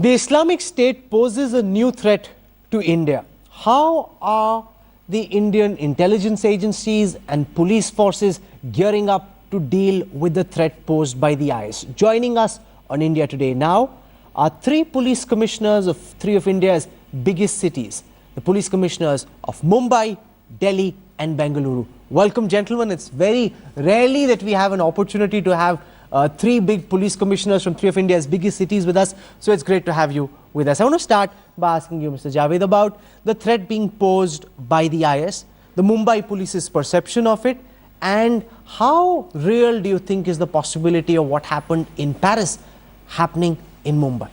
The Islamic State poses a new threat to India. How are the Indian intelligence agencies and police forces gearing up to deal with the threat posed by the IS? Joining us on India Today now are three police commissioners of three of India's biggest cities. The police commissioners of Mumbai, Delhi and Bengaluru. Welcome, gentlemen. It's very rarely that we have an opportunity to have three big police commissioners from three of India's biggest cities with us. So it's great to have you with us. I want to start by asking you, Mr. Javed, about the threat being posed by the IS, the Mumbai police's perception of it, and how real do you think is the possibility of what happened in Paris happening in Mumbai?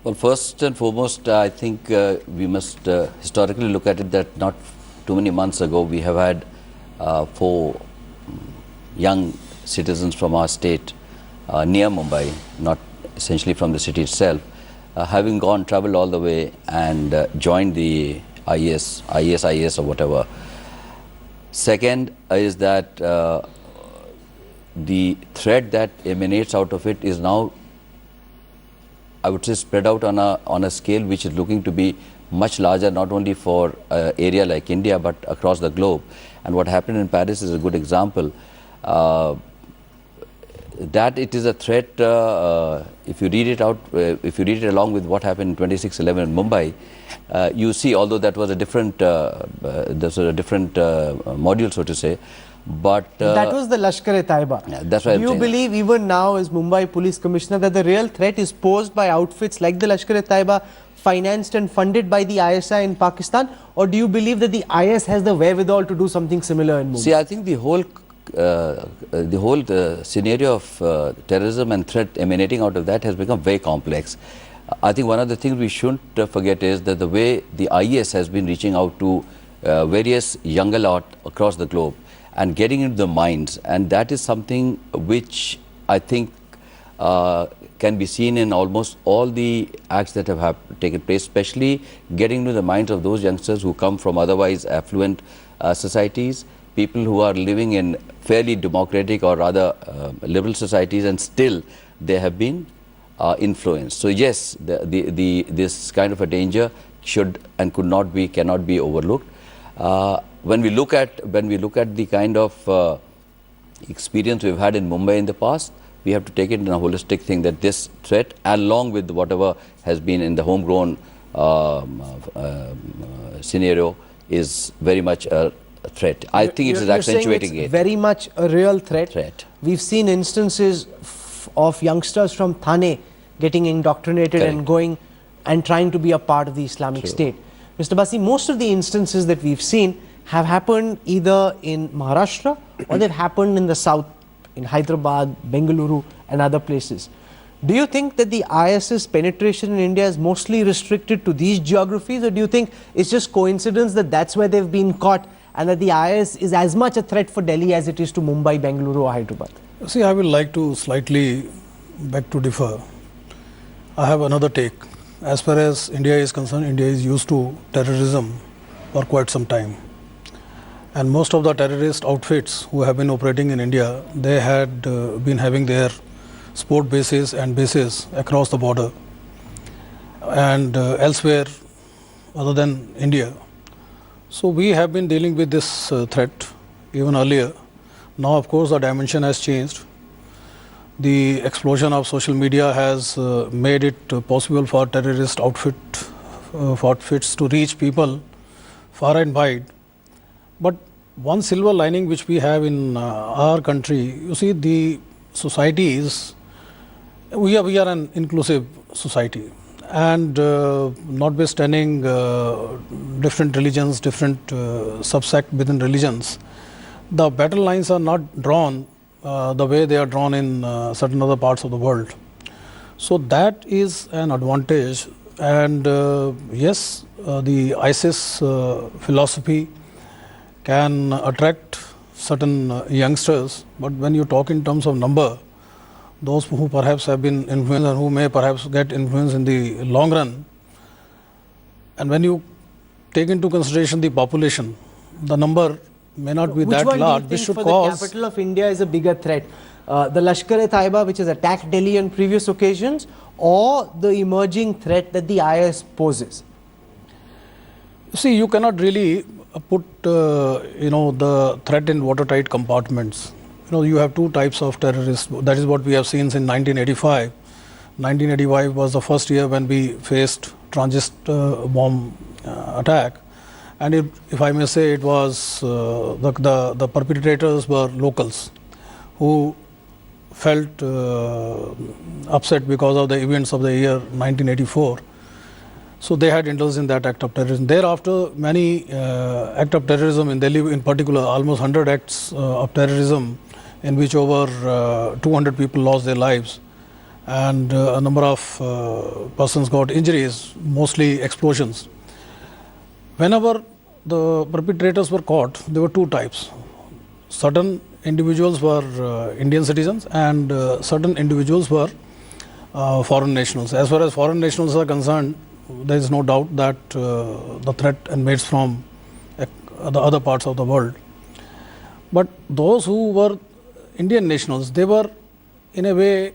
Well, first and foremost, I think we must historically look at it that not too many months ago we have had four young citizens from our state near Mumbai, not essentially from the city itself, having traveled all the way and joined the IS or whatever. Second is that the threat that emanates out of it is now, I would say, spread out on a scale which is looking to be much larger, not only for an area like India but across the globe. And what happened in Paris is a good example. That it is a threat, if you read it out, if you read it along with what happened in 26/11 in Mumbai, you see, although that was a different, module, so to say, but that was the Lashkar-e-Taiba. Yeah, that's right. Do you believe even now as Mumbai Police Commissioner that the real threat is posed by outfits like the Lashkar-e-Taiba, financed and funded by the ISI in Pakistan, or do you believe that the IS has the wherewithal to do something similar in Mumbai? See, I think the whole scenario of terrorism and threat emanating out of that has become very complex. I think one of the things we shouldn't forget is that the way the IS has been reaching out to various younger lot across the globe and getting into the minds, and that is something which I think can be seen in almost all the acts that have taken place, especially getting into the minds of those youngsters who come from otherwise affluent societies, people who are living in fairly democratic or rather liberal societies, and still they have been influenced. So yes, this kind of a danger should and cannot be overlooked. When we look at the kind of experience we've had in Mumbai in the past, we have to take it in a holistic thing that this threat, along with whatever has been in the homegrown scenario, is very much a threat. I think it is accentuating it. Very much a real threat. We've seen instances of youngsters from Thane getting indoctrinated and going and trying to be a part of the Islamic State. Mr. Basi, most of the instances that we've seen have happened either in Maharashtra or they've happened in the south, in Hyderabad, Bengaluru and other places. Do you think that the IS's penetration in India is mostly restricted to these geographies, or do you think it's just coincidence that that's where they've been caught and that the IS is as much a threat for Delhi as it is to Mumbai, Bengaluru or Hyderabad? See, I would like to slightly beg to differ. I have another take. As far as India is concerned, India is used to terrorism for quite some time. And most of the terrorist outfits who have been operating in India, they had been having their sport bases and bases across the border and elsewhere other than India. So we have been dealing with this threat even earlier. Now, of course, the dimension has changed. The explosion of social media has made it possible for terrorist outfits to reach people far and wide. But one silver lining which we have in our country, you see, the societies, we are an inclusive society, and notwithstanding different religions, different subsect within religions, the battle lines are not drawn the way they are drawn in certain other parts of the world. So that is an advantage, and yes, the ISIS philosophy can attract certain youngsters, but when you talk in terms of number, those who perhaps have been influenced and who may perhaps get influenced in the long run, and when you take into consideration the population, the number may not be that large. Which one do you think for the capital of India is a bigger threat? The Lashkar-e-Taiba, which has attacked Delhi on previous occasions, or the emerging threat that the IS poses? See, you cannot really put the threat in watertight compartments. You have two types of terrorists. That is what we have seen since 1985. 1985 was the first year when we faced transist bomb attack, and if I may say, it was the perpetrators were locals who felt upset because of the events of the year 1984. So they had indulged in that act of terrorism. Thereafter, many acts of terrorism in Delhi, in particular, almost 100 acts of terrorism, in which over 200 people lost their lives, and a number of persons got injuries, mostly explosions. Whenever the perpetrators were caught, there were two types. Certain individuals were Indian citizens, and certain individuals were foreign nationals. As far as foreign nationals are concerned, there is no doubt that the threat emanates from the other parts of the world. But those who were Indian nationals, they were in a way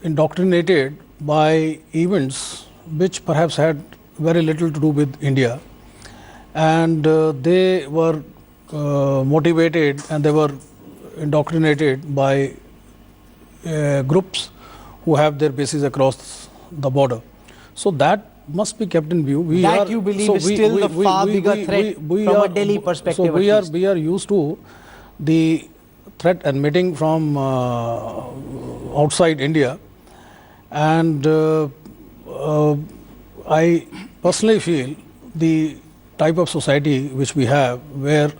indoctrinated by events which perhaps had very little to do with India, and they were motivated and they were indoctrinated by groups who have their bases across the border. So that must be kept in view. You believe is still the far bigger threat from a Delhi perspective. So we are used to the threat emanating from outside India, and I personally feel the type of society which we have, where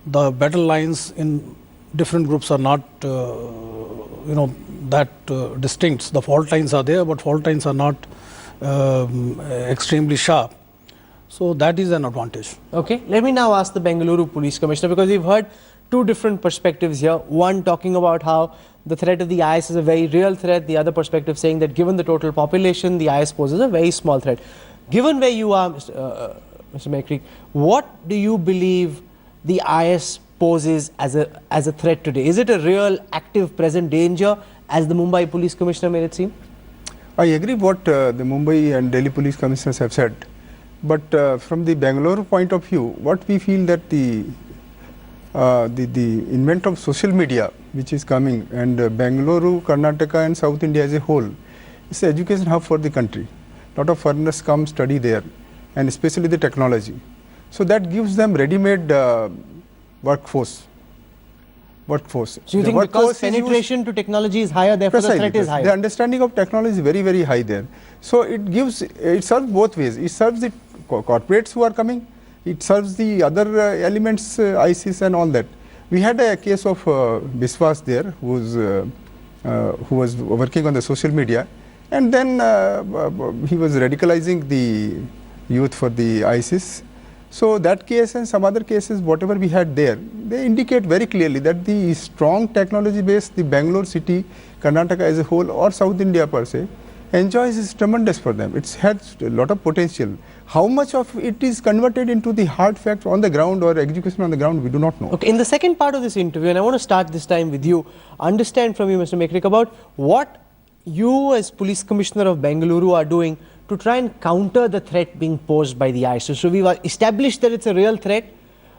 the battle lines in different groups are not that distinct. The fault lines are there, but fault lines are not extremely sharp. So that is an advantage. Okay, let me now ask the Bengaluru Police Commissioner, because we've heard two different perspectives here. One talking about how the threat of the IS is a very real threat. The other perspective saying that given the total population, the IS poses a very small threat. Given where you are, Mr. McCreek, what do you believe the IS poses as a threat today? Is it a real, active, present danger, as the Mumbai Police Commissioner made it seem? I agree what the Mumbai and Delhi Police Commissioners have said. But from the Bangalore point of view, what we feel that the invent of social media which is coming, and Bengaluru, Karnataka and South India as a whole, is an education hub for the country. A lot of foreigners come study there, and especially the technology. So that gives them ready-made workforce. So you think because penetration to technology is higher, therefore the threat is higher? The understanding of technology is very, very high there. So it serves both ways. It serves the corporates who are coming. It serves the other elements, ISIS and all that. We had a case of Biswas there, who was working on the social media, and then he was radicalizing the youth for the ISIS. So that case and some other cases, whatever we had there, they indicate very clearly that the strong technology base, the Bangalore city, Karnataka as a whole, or South India per se, enjoys is tremendous for them. It has a lot of potential. How much of it is converted into the hard facts on the ground or execution on the ground, we do not know. Okay, in the second part of this interview, and I want to start this time with you, understand from you, Mr. McCreek, about what you as Police Commissioner of Bengaluru are doing to try and counter the threat being posed by the ISIS. So we've established that it's a real threat.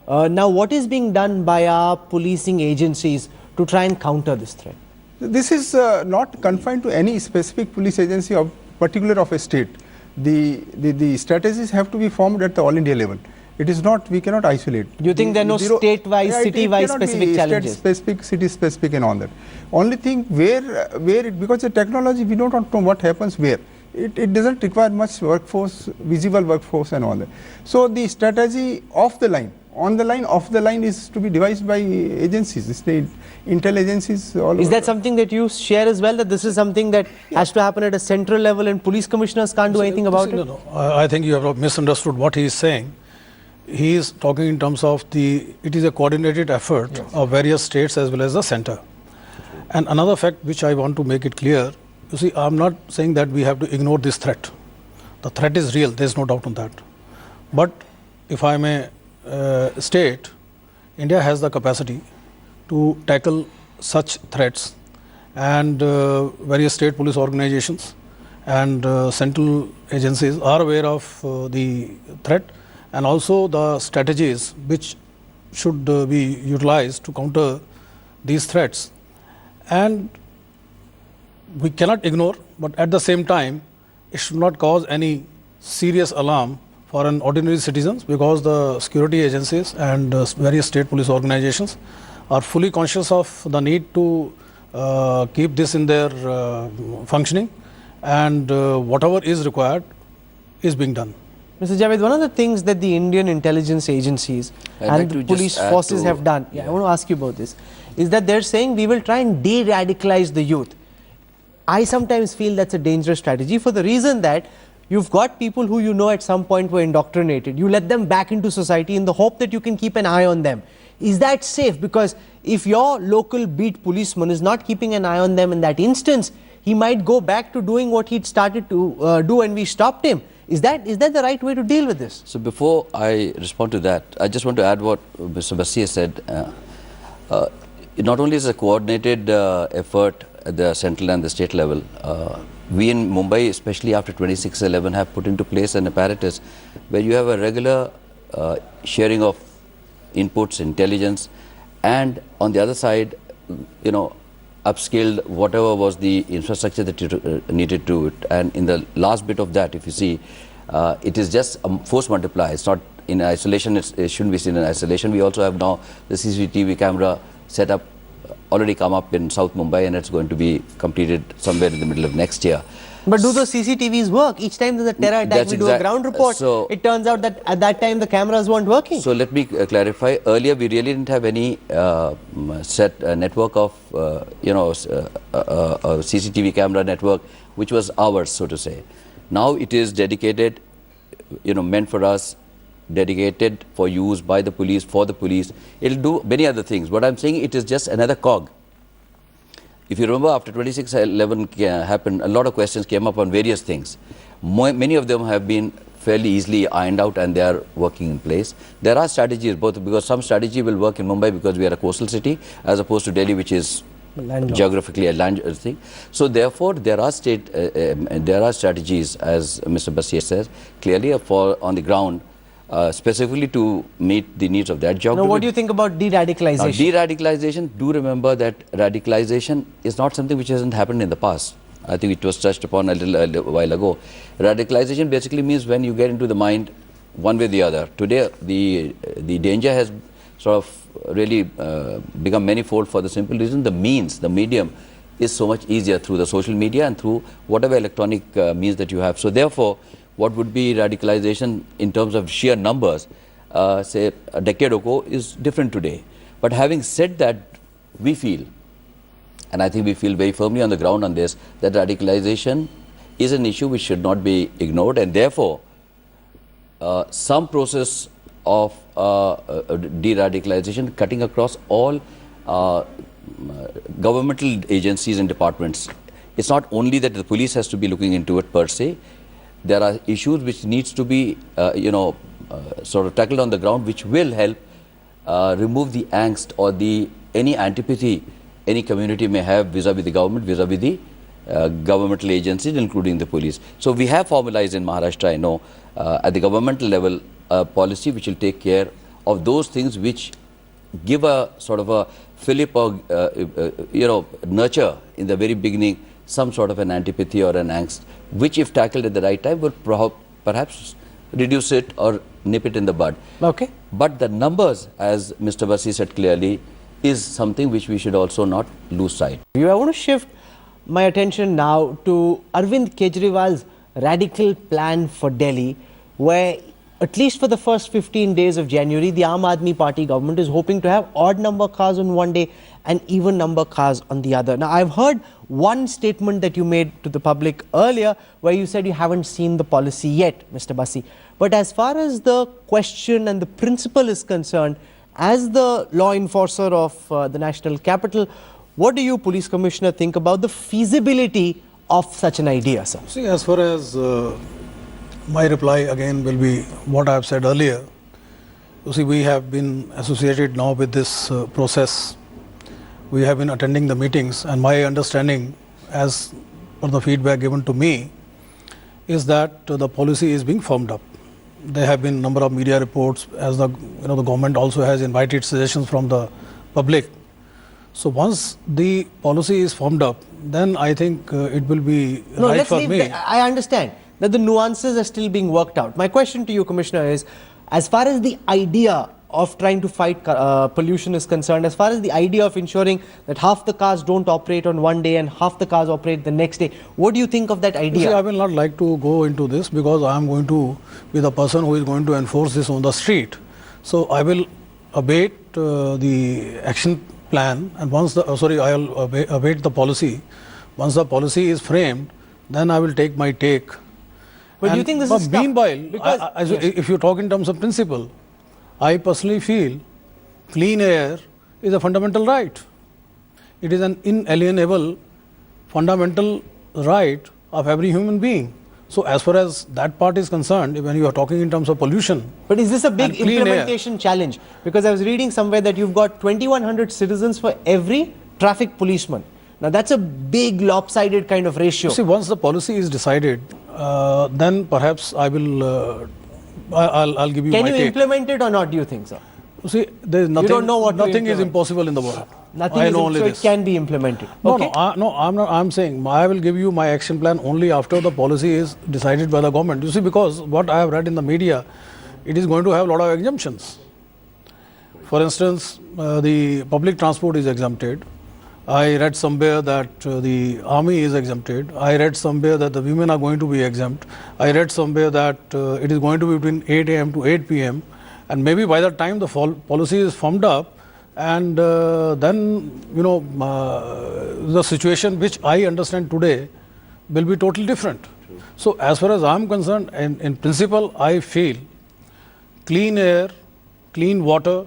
Now what is being done by our policing agencies to try and counter this threat? This is not confined to any specific police agency of particular of a state. The strategies have to be formed at the all India level. It is not, we cannot isolate. You think there are no state-wise, city-wise specific challenges? State-specific, city-specific and all that. Only thing because the technology, we don't know what happens where. It doesn't require much workforce, visible workforce and all that. So the strategy off the line, on the line, off the line is to be devised by agencies, state intel agencies. Is that something that you share as well, that this is something that has to happen at a central level and police commissioners can't do anything about it? No. I think you have misunderstood what he is saying. He is talking in terms of it is a coordinated effort of various states as well as the center. And another fact which I want to make it clear, you see, I am not saying that we have to ignore this threat. The threat is real, there is no doubt on that. But if I may state, India has the capacity to tackle such threats, and various state police organizations and central agencies are aware of the threat and also the strategies which should be utilized to counter these threats. And we cannot ignore, but at the same time, it should not cause any serious alarm for an ordinary citizens, because the security agencies and various state police organizations are fully conscious of the need to keep this in their functioning, and whatever is required is being done. Mr. Javed, one of the things that the Indian intelligence agencies and the police forces have done, I want to ask you about this, is that they're saying we will try and de-radicalize the youth. I sometimes feel that's a dangerous strategy for the reason that you've got people who you know at some point were indoctrinated. You let them back into society in the hope that you can keep an eye on them. Is that safe? Because if your local beat policeman is not keeping an eye on them in that instance, he might go back to doing what he'd started to do when we stopped him. Is that the right way to deal with this? So before I respond to that, I just want to add what Mr. Bassi said. It not only is a coordinated effort at the central and the state level, we in Mumbai, especially after 26/11, have put into place an apparatus where you have a regular sharing of inputs, intelligence, and on the other side, upscaled whatever was the infrastructure that you needed to it. And in the last bit of that, if you see, it is just a force multiplier. It's not in isolation. It shouldn't be seen in isolation. We also have now the CCTV camera set up, already come up in South Mumbai, and it's going to be completed somewhere in the middle of next year. But do those CCTVs work? Each time there's a terror attack, we do a ground report. So it turns out that at that time the cameras weren't working. So let me clarify. Earlier we really didn't have any set network of, a CCTV camera network, which was ours, so to say. Now it is dedicated, meant for us, dedicated for use by the police, for the police. It'll do many other things. What I'm saying, it is just another cog. If you remember, after 26/11 happened, a lot of questions came up on various things. Many of them have been fairly easily ironed out, and they are working in place. There are strategies, both because some strategy will work in Mumbai because we are a coastal city, as opposed to Delhi, which is geographically a land thing. So therefore, there are strategies, as Mr. Bassi says, clearly on the ground, specifically to meet the needs of that geography. Now, what do you think about de-radicalization? Now, de-radicalization, do remember that radicalization is not something which hasn't happened in the past. I think it was touched upon a little while ago. Radicalization basically means when you get into the mind one way or the other. Today, the danger has sort of really become manifold for the simple reason the medium is so much easier through the social media and through whatever electronic means that you have. So therefore, what would be radicalization in terms of sheer numbers, say a decade ago, is different today. But having said that, we feel, and I think we feel very firmly on the ground on this, that radicalization is an issue which should not be ignored, and therefore some process of de-radicalization cutting across all governmental agencies and departments. It's not only that the police has to be looking into it per se. There are issues which needs to be sort of tackled on the ground, which will help remove the angst or any antipathy any community may have vis-a-vis the government, vis-a-vis the governmental agencies, including the police. So we have formalized in Maharashtra, I know, at the governmental level, a policy which will take care of those things which give a sort of a fillip or nurture in the very beginning some sort of an antipathy or an angst, which if tackled at the right time would perhaps reduce it or nip it in the bud. Okay. But the numbers, as Mr. Bassi said clearly, is something which we should also not lose sight. I want to shift my attention now to Arvind Kejriwal's radical plan for Delhi, where at least for the first 15 days of January, the Aam Aadmi Party government is hoping to have odd number cars on one day and even number cars on the other. Now, I've heard one statement that you made to the public earlier where you said you haven't seen the policy yet, Mr. Bassi. But as far as the question and the principle is concerned, as the law enforcer of the national capital, what do you, Police Commissioner, think about the feasibility of such an idea, sir? See, as far as my reply again will be what I have said earlier. You see, we have been associated now with this process. We have been attending the meetings, and my understanding, as per the feedback given to me, is that the policy is being firmed up. There have been number of media reports, as the government also has invited suggestions from the public. So once the policy is formed up, then I think it will be No, right let's for leave me. I understand that the nuances are still being worked out. My question to you, Commissioner, is as far as the idea of trying to fight pollution is concerned, as far as the idea of ensuring that half the cars don't operate on one day and half the cars operate the next day, what do you think of that You idea? see, I will not like to go into this because I am going to be the person who is going to enforce this on the street. So I will abate the action plan, and once the I will abate the policy. Once the policy is framed, then I will take my take. But do you think this is tough? Meanwhile, Because if you talk in terms of principle, I personally feel clean air is a fundamental right. It is an inalienable fundamental right of every human being. So as far as that part is concerned, when you are talking in terms of pollution, But is this a big and clean air. implementation challenge? Because I was reading somewhere that you've got 2,100 citizens for every traffic policeman. Now that's a big lopsided kind of ratio. see, once the policy is decided, then perhaps I will, I'll give you Can my you take. implement it or not, do you think so? See, there is nothing, don't know what to nothing is implement. impossible in the world. Nothing I is know only so this. it can be implemented. No, Okay? no, I'm not. I'm saying I will give you my action plan only after the policy is decided by the government. You see, because what I have read in the media, it is going to have a lot of exemptions. For instance, the public transport is exempted. I read somewhere that the army is exempted. I read somewhere that the women are going to be exempt. I read somewhere that it is going to be between 8 a.m. to 8 p.m. And maybe by the time the policy is formed up, and then the situation which I understand today will be totally different. So as far as I'm concerned, in principle, I feel clean air, clean water,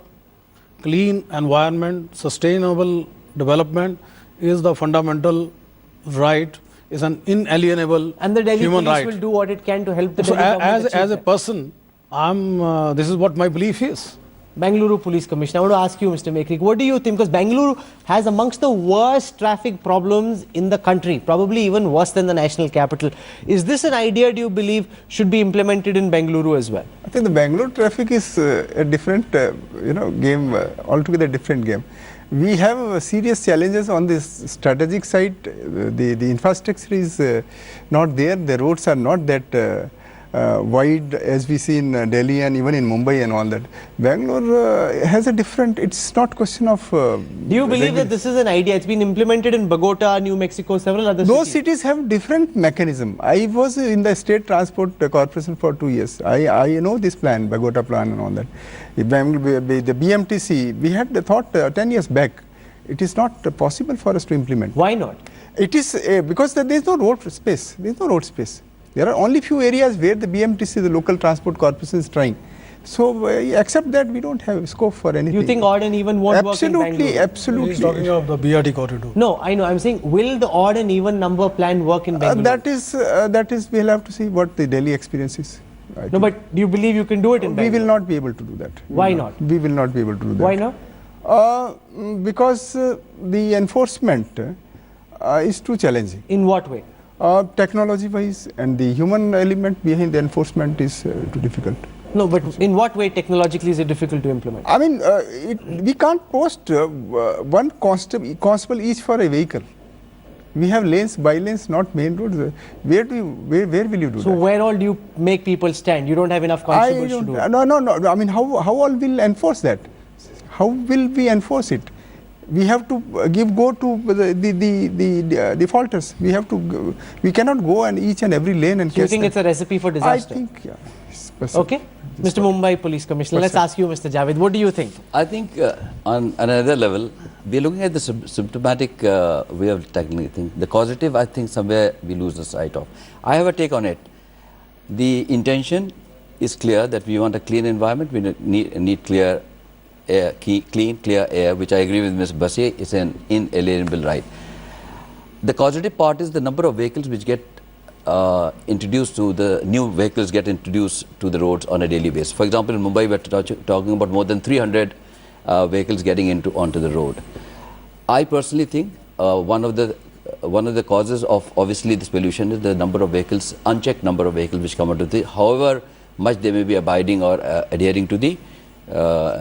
clean environment, sustainable development is the fundamental right, is an inalienable And the Delhi human police right. will do what it can to help the So Delhi government achieve as a that. person, this is what my belief is. Bengaluru Police Commissioner, I want to ask you, Mr. Mekrik, what do you think? Because Bengaluru has amongst the worst traffic problems in the country, probably even worse than the national capital. Is this an idea, do you believe, should be implemented in Bengaluru as well? I think the Bangalore traffic is a different, game, altogether different game. We have serious challenges on this strategic side. The infrastructure is not there. The roads are not that wide as we see in Delhi and even in Mumbai and all that. Bangalore has a different. It's not question of. Do you believe that this is an idea? It's been implemented in Bogota, New Mexico, several other Those cities. cities have different mechanism. I was in the State Transport Corporation for 2 years. I know this plan, Bogota plan and all that. The BMTC, we had the thought 10 years back. It is not possible for us to implement. Why not? It is because there is no road space. There is no road space. There are only few areas where the BMTC, the local transport corporation, is trying. So except that, we don't have scope for anything. You think odd and even won't work in Absolutely, Bengaluru? absolutely. He's talking of the BRT corridor. No, I know. I'm saying, will the odd and even number plan work in Bengaluru? That is, we'll have to see what the Delhi experience is. I No, think. but do you believe you can do it in We Bengaluru? will not be able to do that. Why not? We will not be able to do that. Why not? Because the enforcement is too challenging. In what way? Technology wise, and the human element behind the enforcement is too difficult. No, but in what way technologically is it difficult to implement? I mean, we can't post one constable each for a vehicle. We have lanes, by lanes, not main roads. Where will you do So that? where all do you make people stand? You don't have enough constables to do it. No. I mean, how all will enforce that? How will we enforce it? We have to go to the defaulters. We have to. We cannot go and each and every lane and. Do you catch think them. it's a recipe for disaster? I think, yeah. It's possible. Okay. Mr. Mumbai Police Commissioner, let's ask you, Mr. Javed, what do you think? I think on another level, we are looking at the symptomatic way of tackling things. The causative, I think, somewhere we lose the sight of. I have a take on it. The intention is clear that we want a clean environment. We need clear air, clean, clear air, which I agree with Ms. Basse, is an inalienable right. The causative part is the number of vehicles which get introduced to the new vehicles get introduced to the roads on a daily basis. For example, in Mumbai, we are talking about more than 300 vehicles getting onto the road. I personally think one of the one of the causes of obviously this pollution is the number of vehicles, unchecked number of vehicles which come out of the, however much they may be abiding or adhering to the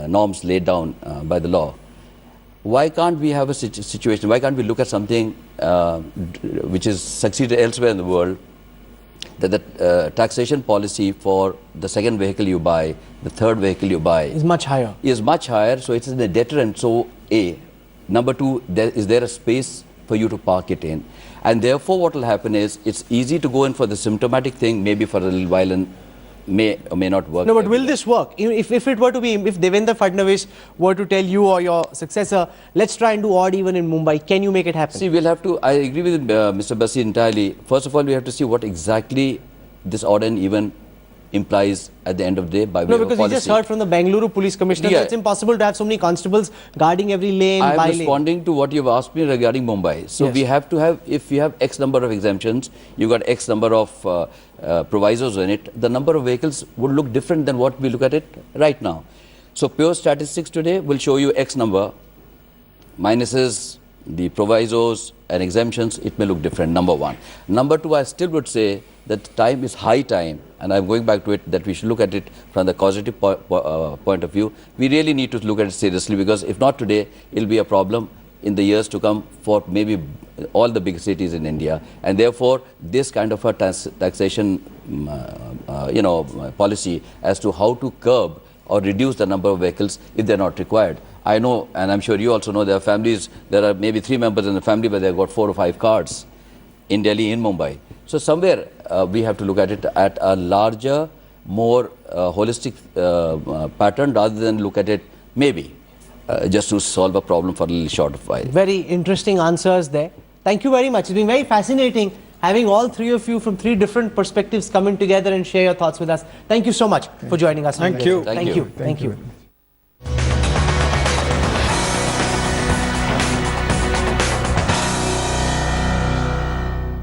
norms laid down by the law. Why can't we have a situation, why can't we look at something which is succeeded elsewhere in the world, that the taxation policy for the second vehicle you buy, the third vehicle you buy Is much higher. is much higher, so it's a deterrent. So A. Number two, is there a space for you to park it in? And therefore what will happen is, it's easy to go in for the symptomatic thing, maybe for a little while, and may or may not work. No, but will this work? If it were to be, if Devendra Fadnavis were to tell you or your successor, let's try and do odd even in Mumbai, can you make it happen? See, we'll have to, I agree with Mr. Bassi entirely. First of all, we have to see what exactly this odd and even implies at the end of the day by way No, of because policy. we just heard from the Bengaluru police commissioner that it's impossible to have so many constables guarding every lane, I by am lane. responding to what you've asked me regarding Mumbai. So Yes. we have to have, if you have X number of exemptions, you got X number of provisos in it, the number of vehicles would look different than what we look at it right now. So pure statistics today will show you X number, minuses, the provisos and exemptions, it may look different, number one. Number two, I still would say that time is high time, and I'm going back to it, that we should look at it from the causative point of view. We really need to look at it seriously, because if not today, it'll be a problem in the years to come for maybe all the big cities in India. And therefore, this kind of a taxation policy as to how to curb or reduce the number of vehicles if they're not required. I know, and I'm sure you also know, there are families, there are maybe 3 members in the family where they've got 4 or 5 cars in Delhi, in Mumbai. So somewhere we have to look at it at a larger, more holistic pattern, rather than look at it maybe just to solve a problem for a little short of while. Very interesting answers there. Thank you very much. It's been very fascinating having all three of you from 3 different perspectives come in together and share your thoughts with us. Thank you so much for joining us. Thank you. Thank you. Thank you.